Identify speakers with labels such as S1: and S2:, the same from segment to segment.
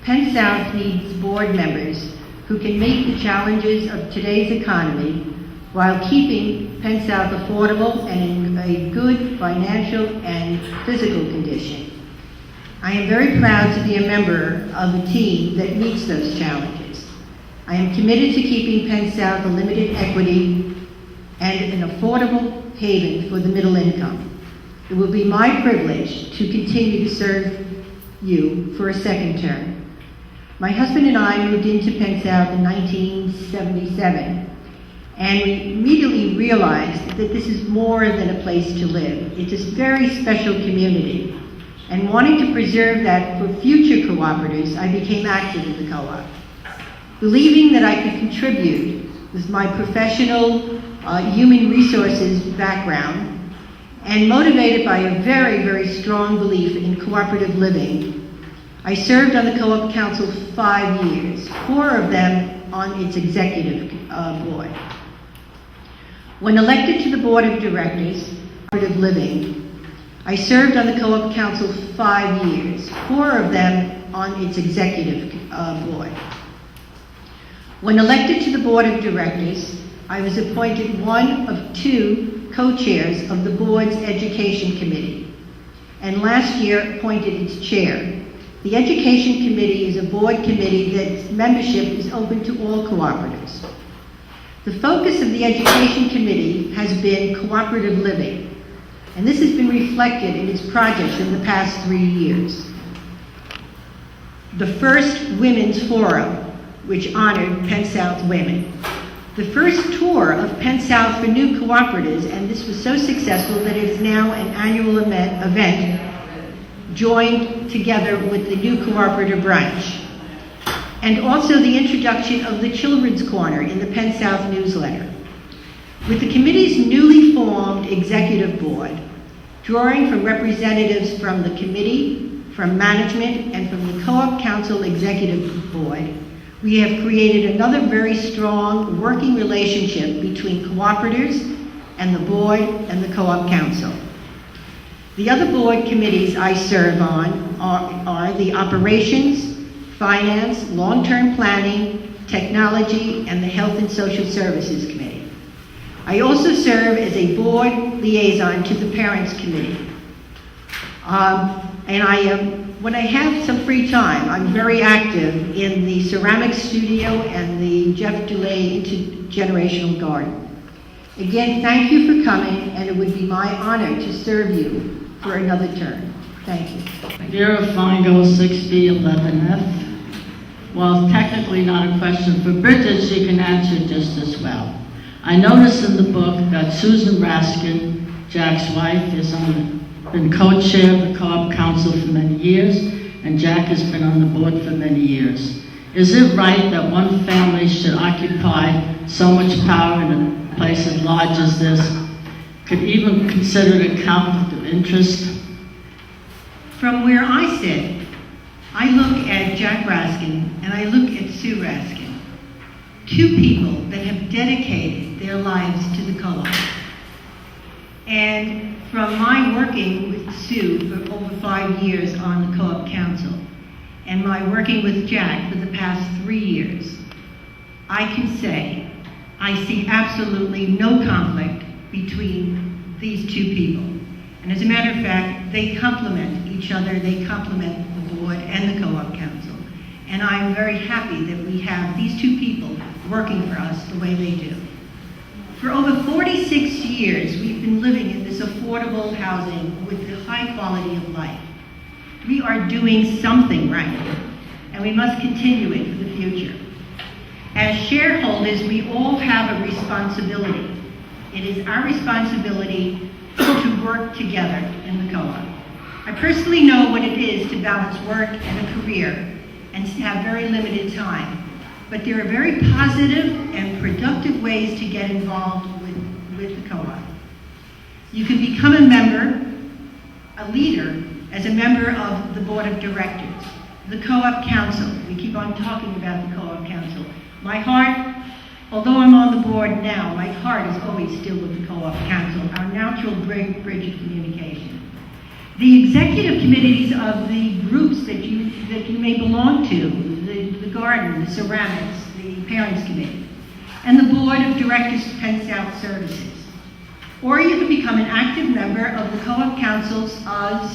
S1: Penn South needs board members who can meet the challenges of today's economy while keeping Penn South affordable and in a good financial and physical condition. I am very proud to be a member of a team that meets those challenges. I am committed to keeping Penn South a limited equity and an affordable haven for the middle income. It will be my privilege to continue to serve you for a second term. My husband and I moved into Penn South in 1977, and we immediately realized that this is more than a place to live. It's a very special community. And wanting to preserve that for future cooperatives, I became active in the co-op. Believing that I could contribute with my professional human resources background, and motivated by a very, very strong belief in cooperative living, I served on the Co-op Council 5 years, 4 of them on its executive board. When elected to the Board of Directors, Cooperative Living, I served on the Co-op Council 5 years, 4 of them on its executive board. When elected to the Board of Directors, I was appointed one of 2 co-chairs of the board's Education Committee, and last year appointed its chair. The Education Committee is a board committee that's membership is open to all cooperatives. The focus of the Education Committee has been cooperative living, and this has been reflected in its projects in the past 3 years. The first Women's Forum, which honored Penn South women. The first tour of Penn South for new cooperatives, and this was so successful that it's now an annual event joined together with the new cooperative branch. And also the introduction of the Children's Corner in the Penn South newsletter. With the committee's newly formed executive board, drawing from representatives from the committee, from management, and from the Co-op Council Executive Board, we have created another very strong working relationship between cooperatives and the board and the Co-op Council. The other board committees I serve on are the Operations, Finance, Long-Term Planning, Technology, and the Health and Social Services Committee. I also serve as a board liaison to the Parents Committee. When I have some free time, I'm very active in the ceramics studio and the Jeff Dulay Intergenerational Garden. Again, thank you for coming, and it would be my honor to serve you for another term. Thank you.
S2: Vera Fongo, 6011F. While technically not a question for Bridget, she can answer just as well. I noticed in the book that Susan Raskin, Jack's wife, been co-chair of the Co-op Council for many years, and Jack has been on the board for many years. Is it right that one family should occupy so much power in a place as large as this? Could even consider it a conflict of interest?
S1: From where I sit, I look at Jack Raskin and I look at Sue Raskin, 2 people that have dedicated their lives to the co-op. And from my working with Sue for over 5 years on the Co-op Council, and my working with Jack for the past 3 years, I can say I see absolutely no conflict between these 2 people. And as a matter of fact, they complement each other, they complement the board and the Co-op Council. And I'm very happy that we have these 2 people working for us the way they do. For over 46 years, we've been living in this affordable housing with the high quality of life. We are doing something right, and we must continue it for the future. As shareholders, we all have a responsibility. It is our responsibility to work together in the co-op. I personally know what it is to balance work and a career and to have very limited time. But there are very positive and productive ways to get involved with the co-op. You can become a member, a leader, as a member of the board of directors, the co-op council. We keep on talking about the co-op council. My heart, although I'm on the board now, my heart is always still with the co-op council, our natural bridge of communication. The executive committees of the groups that you may belong to, the garden, the ceramics, the parents committee, and the board of directors of Penn South Services. Or you can become an active member of the Co-op Council's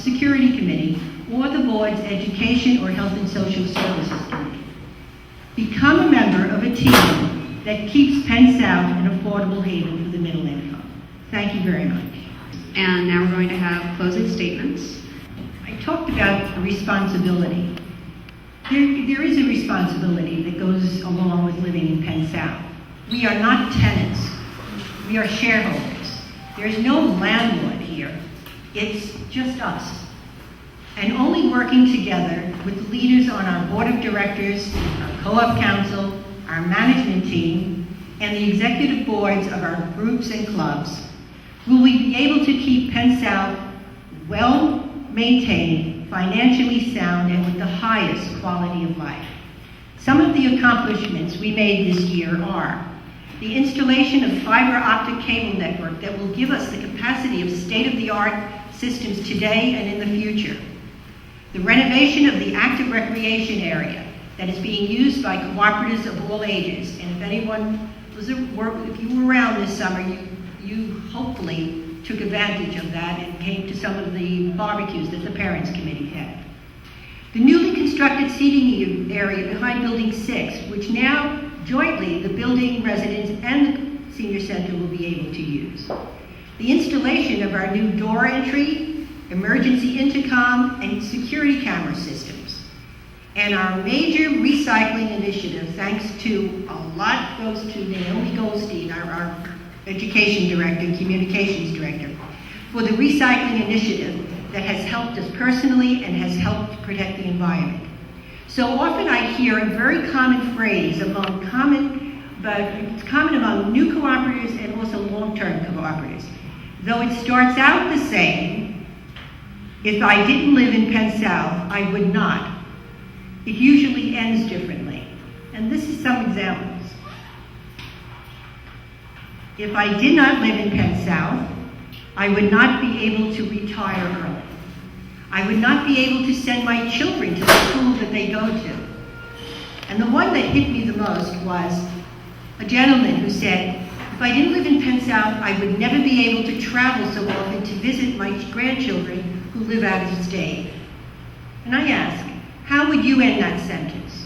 S1: security committee or the board's education or health and social services committee. Become a member of a team that keeps Penn South an affordable haven for the middle income. Thank you very much.
S3: And now we're going to have closing statements.
S1: I talked about responsibility. There is a responsibility that goes along with living in Penn South. We are not tenants. We are shareholders. There is no landlord here. It's just us. And only working together with leaders on our board of directors, our co-op council, our management team, and the executive boards of our groups and clubs will we be able to keep Penn South well-maintained, financially sound, and with the highest quality of life. Some of the accomplishments we made this year are the installation of fiber optic cable network that will give us the capacity of state-of-the-art systems today and in the future. The renovation of the active recreation area that is being used by cooperatives of all ages. And if anyone was if you were around this summer, you hopefully took advantage of that and came to some of the barbecues that the Parents Committee had. The newly constructed seating area behind Building 6, which now jointly the building residents and the senior center will be able to use. The installation of our new door entry, emergency intercom, and security camera systems. And our major recycling initiative, thanks to a lot goes to Naomi Goldstein, our education director and communications director, for the recycling initiative that has helped us personally and has helped protect the environment. So often I hear a very common phrase but it's common among new cooperatives and also long-term cooperatives. Though it starts out the same, if I didn't live in Penn South, I would not. It usually ends differently. And this is some examples. If I did not live in Penn South, I would not be able to retire early. I would not be able to send my children to the school that they go to. And the one that hit me the most was a gentleman who said, if I didn't live in Penn South, I would never be able to travel so often to visit my grandchildren who live out of state. And I ask, how would you end that sentence?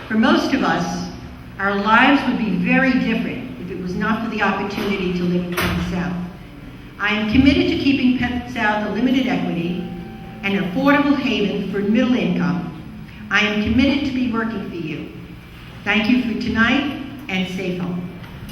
S1: For most of us, our lives would be very different if it was not for the opportunity to live in Penn South. I am committed to keeping Penn South a limited equity and an affordable haven for middle income. I am committed to be working for you. Thank you for tonight, and safe home.